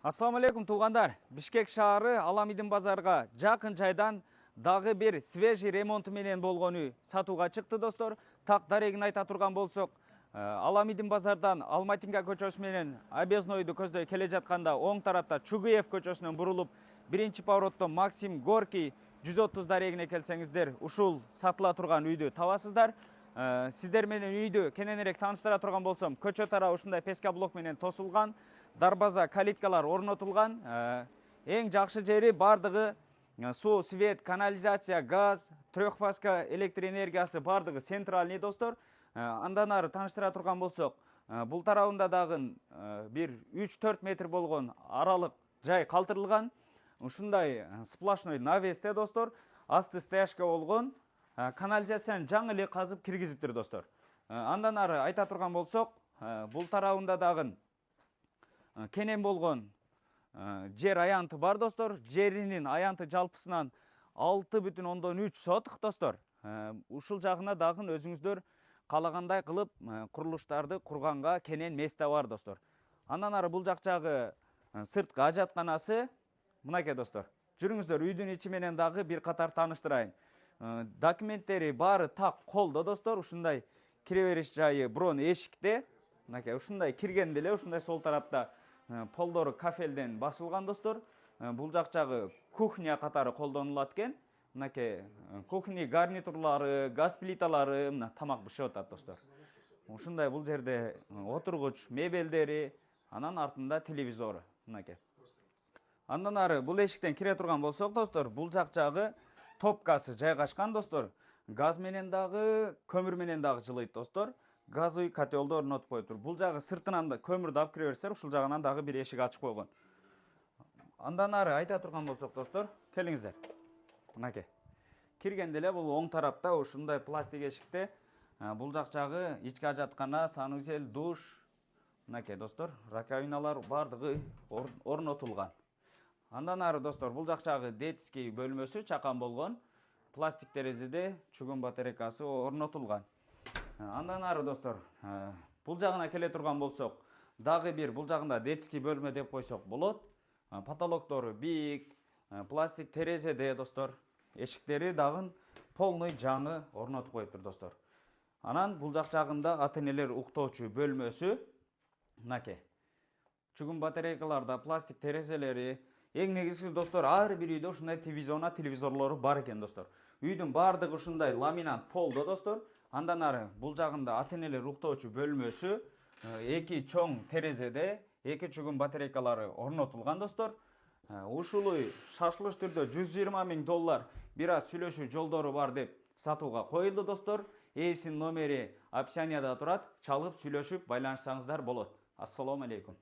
Ассаламу алейкум туугандар. Бишкек шаары Аламидин базарга жакын жайдан дагы бир свежий ремонту менен болгон үй сатууга чыкты достор. Так дарегин айта турган болсок, Аламидин базардан Алматинга көчөсү менен Объезднойду көздөй келе жатканда оң тарапта Чугуев көчөсүнөн бурулуп, биринчи поворотто Максим Горький 130 дарегине келсеңиздер, ушул сатыла турган үйдү табасыздар. Сиздер менен үйдү кененирээк тааныштыра турган болсом, көчө тарабы ушундай песка блок менен тосулган, дарбаза, калиткалар орнотулган. Эң жакшы жери бардыгы суу, свет, канализация, газ, трехфазка электр энергиясы бардыгы центральный достор. Андан ары тааныштыра турган болсок, бул тарабында дагы бир 3-4 метр болгон аралык жай калтырылган. Ушундай сплошной навесте достор, асты стояшка болгон, канализацияны жаңы эле казып киргизиптир достор. Андан ары айта турган болсок, бул тарабында дагы кенен болгон жер аянты бар достор. Жеринин аянты жалпысынан 6,3 сотық достор. Ушул жагына дагы өзүңүздөр калагандай кылып курулуштарды курганга кенен месте бар достор. Андан ары бул жак жагы сырткы ажатканасы. Мынакей достор, жүрүңүздөр, үйдүн ичи менен дагы бир катар тааныштырайын. Документтери баары так колдо достор. Ушундай кире бериш жайы бирон эшикте. Мынакей ушундай киргенде эле ушундай сол тарапта полдору кафелден басылган достор. Бул жак жагы кухня катары колдонулат экен. Мынакей кухня гарнитурлары, газ плиталары, мына тамак бышып атат достор. Ушундай бул жерде отургуч мебелдери, анан артында телевизору. Мынакей. Андан ары бул эшиктен кире турган болсок достор, бул жак жагы топкасы жайгашкан достор. Газ менен дагы, көмүр менен дагы жылыйт достор. Газы котелду орнотуп коюптур. Бул жагы сыртынан да көмүрдү алып кире берсер, ушул жагынан дагы бир эшик ачып койгон. Андан ары айта турган болсок достор, келиңиздер. Мынакей. Киргенде эле бул оң тарапта ушундай пластик эшикте бул жак жагы ички ажаткана, санузел, душ. Мынакей достор, раковиналар бардыгы орнотулган. Андан ары достор, бул жак жагы детский бөлмөсү чакан болгон. Пластик терезеде чугун батарейкасы орнотулган. Андан ары достор, бул жагына келе турган болсок, дагы бир бул жагында детский бөлмө деп койсок болот. Потолоктору бийик, пластик терезеде достор. Эшиктери дагы полный жаңы орнотуп коюптур достор. Анан бул жак жагында ата-энелер уктоочу бөлмөсү. Мынакей. Чугун батарейкаларда пластик терезелери. Эң негизгиси достор, ар бир үйдө ушундай телевизорлору бар экен достор. Үйдүн бардыгы ушундай ламинат полдо достор. Андан ары бул жагында ата-энелер уктоочу бөлмөсү, 2 чоң терезеде 2 чугун батарейкалары орнотулган достор. Ушул үй шашылыш түрдө $120,000 бир аз сүйлөшүү жолдору бар деп сатууга коюлду достор. Ээсинин номери описанияда турат. Чалып сүйлөшүп байланышсаңыздар болот. Ассаламу алейкум.